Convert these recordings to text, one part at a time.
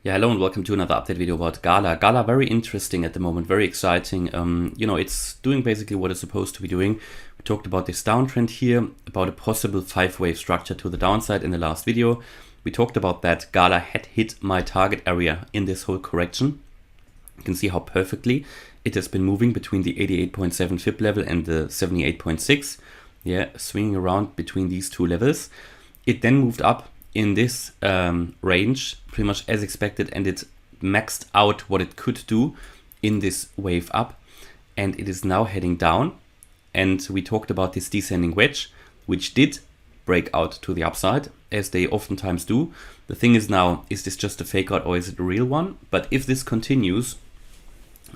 Yeah, hello and welcome to another update video about GALA. GALA, very interesting at the moment, very exciting. It's doing basically what it's supposed to be doing. We talked about this downtrend here, about a possible 5-wave structure to the downside in the last video. We talked about that GALA had hit my target area in this whole correction. You can see how perfectly it has been moving between the 88.7 fib level and the 78.6. Yeah, swinging around between these two levels. It then moved up in this range pretty much as expected, and it maxed out what it could do in this wave up, and it is now heading down. And we talked about this descending wedge, which did break out to the upside, as they oftentimes do. The thing is now, is this just a fake out or is it a real one? But if this continues,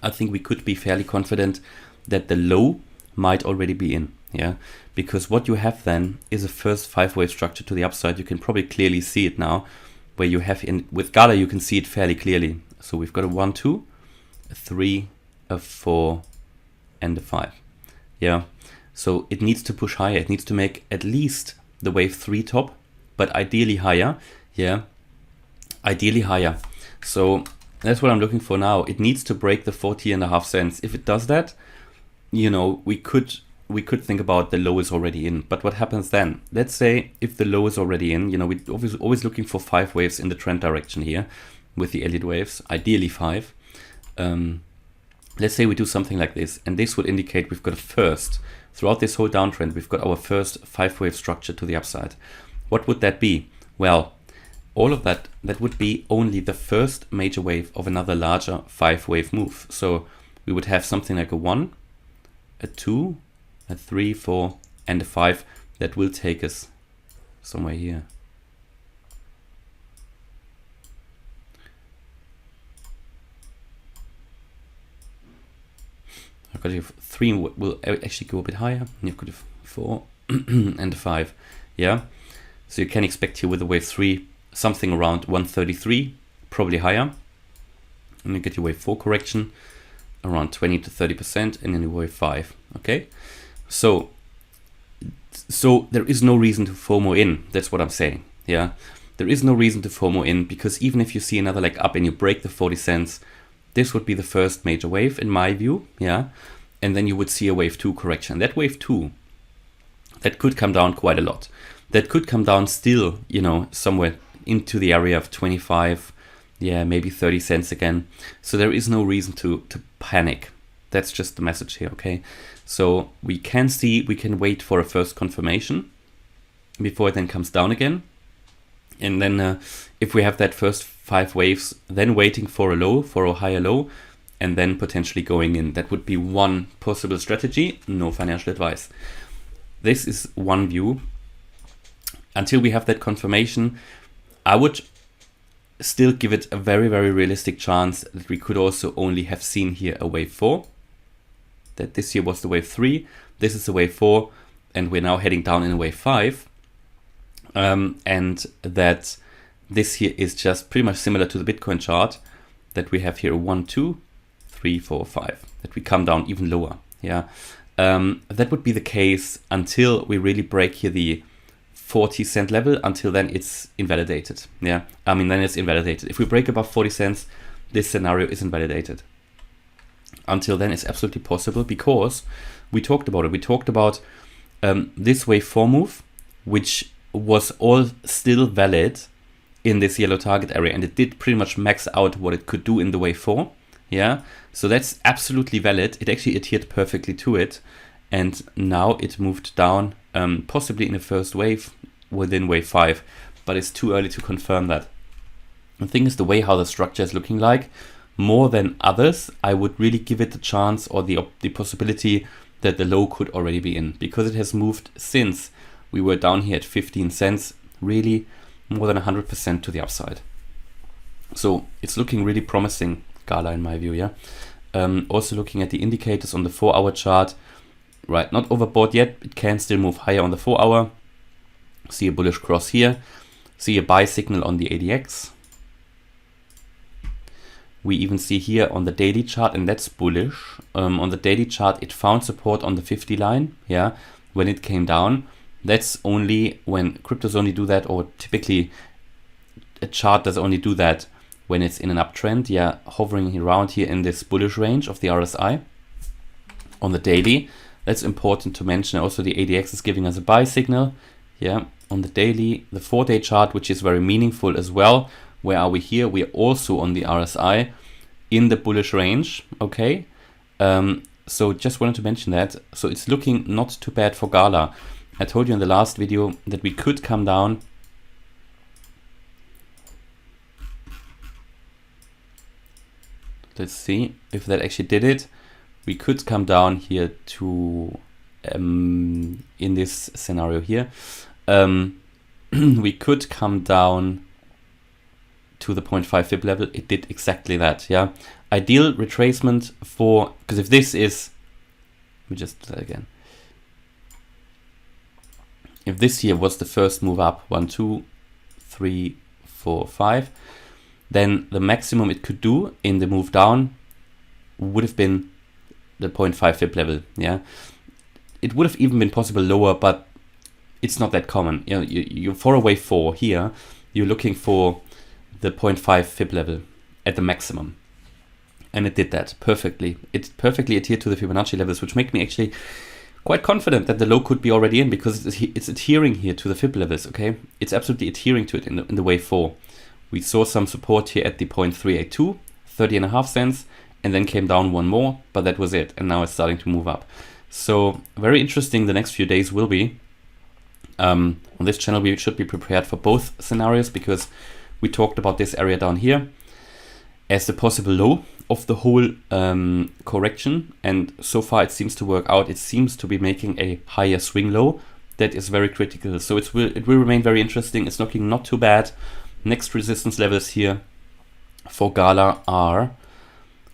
I think we could be fairly confident that the low might already be in. Yeah, because what you have then is a first 5-wave structure to the upside. You can probably clearly see it now, where you have with GALA you can see it fairly clearly. So we've got a 1, 2, a 3, a 4, and a 5. Yeah, so it needs to push higher. It needs to make at least the wave 3 top, but ideally higher. Yeah, ideally higher. So that's what I'm looking for now. It needs to break the 40.5 cents. If it does that, you know, we could think about the low is already in. But what happens then? Let's say if the low is already in, you know, we're always looking for 5 waves in the trend direction here with the Elliott waves, ideally 5. Let's say we do something like this, and this would indicate we've got a first, throughout this whole downtrend, we've got our first 5-wave structure to the upside. What would that be? Well, all of that would be only the first major wave of another larger 5-wave move. So we would have something like a 1, a 2, a 3, 4, and a 5 that will take us somewhere here. I've got 3 will actually go a bit higher. You've got a 4 and a 5. Yeah, so you can expect here with the wave 3 something around 133, probably higher. And you get your wave 4 correction around 20 to 30%, and then your wave 5. Okay. So there is no reason to FOMO in. That's what I'm saying. Yeah, there is no reason to FOMO in, because even if you see another leg up and you break the 40 cents, this would be the first major wave in my view. Yeah, and then you would see a wave 2 correction. That wave 2, that could come down quite a lot. That could come down still, you know, somewhere into the area of 25. Yeah, maybe 30 cents again. So there is no reason to panic. That's just the message here, okay? So we can wait for a first confirmation before it then comes down again. And then if we have that first 5 waves, then waiting for a low, for a higher low, and then potentially going in. That would be one possible strategy. No financial advice. This is one view. Until we have that confirmation, I would still give it a very, very realistic chance that we could also only have seen here a wave 4. That this here was the wave 3, this is the wave 4, and we're now heading down in a wave 5. And that this here is just pretty much similar to the Bitcoin chart, that we have here 1, 2, 3, 4, 5, that we come down even lower. Yeah, that would be the case until we really break here the 40 cent level. Until then it's invalidated. Yeah, I mean, then it's invalidated. If we break above 40 cents, this scenario is invalidated. Until then it's absolutely possible, because we talked about it. We talked about this wave 4 move, which was all still valid in this yellow target area, and it did pretty much max out what it could do in the wave 4. Yeah, so that's absolutely valid. It actually adhered perfectly to it, and now it moved down, possibly in the first wave within wave 5, but it's too early to confirm that. The thing is, the way how the structure is looking like, more than others, I would really give it the chance or the possibility that the low could already be in, because it has moved since we were down here at 15 cents, really more than 100% to the upside. So it's looking really promising, GALA, in my view. Yeah. Also looking at the indicators on the 4-hour chart, right, not overbought yet. It can still move higher on the 4-hour. See a bullish cross here. See a buy signal on the ADX. We even see here on the daily chart, and that's bullish. On the daily chart, it found support on the 50 line. Yeah, when it came down. That's only when cryptos only do that, or typically a chart does only do that when it's in an uptrend, yeah, hovering around here in this bullish range of the RSI on the daily. That's important to mention. Also, the ADX is giving us a buy signal, yeah, on the daily. The 4-day chart, which is very meaningful as well. Where are we here? We are also on the RSI in the bullish range, okay? So just wanted to mention that. So it's looking not too bad for GALA. I told you in the last video that we could come down. Let's see if that actually did it. We could come down here to, in this scenario here, we could come down to the 0.5 fib level. It did exactly that, yeah. Ideal retracement for, because if this is, let me just do that again. If this here was the first move up, 1, 2, 3, 4, 5, then the maximum it could do in the move down would have been the 0.5 fib level, yeah. It would have even been possible lower, but it's not that common. You know, you for a wave 4 here, you're looking for the 0.5 fib level at the maximum. And it did that perfectly. It perfectly adhered to the Fibonacci levels, which make me actually quite confident that the low could be already in, because it's adhering here to the fib levels, okay? It's absolutely adhering to it in the wave 4. We saw some support here at the 0.382, 30.5 cents, and then came down one more, but that was it. And now it's starting to move up. So very interesting the next few days will be. On this channel, we should be prepared for both scenarios, because we talked about this area down here as the possible low of the whole correction. And so far it seems to work out. It seems to be making a higher swing low. That is very critical. So it will remain very interesting. It's looking not too bad. Next resistance levels here for GALA are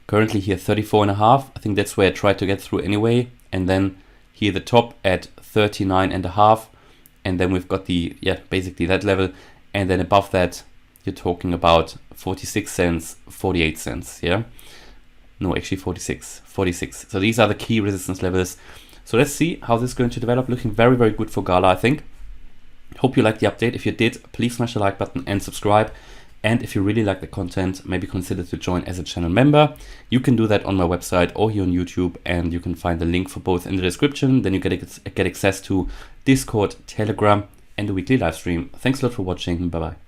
currently here 34.5. I think that's where I tried to get through anyway. And then here the top at 39.5. And then we've got the, yeah, basically that level. And then above that, you're talking about 46 cents, 48 cents, yeah? No, actually 46. So these are the key resistance levels. So let's see how this is going to develop. Looking very, very good for GALA, I think. Hope you liked the update. If you did, please smash the like button and subscribe. And if you really like the content, maybe consider to join as a channel member. You can do that on my website or here on YouTube, and you can find the link for both in the description. Then you get access to Discord, Telegram, and the weekly live stream. Thanks a lot for watching. Bye-bye.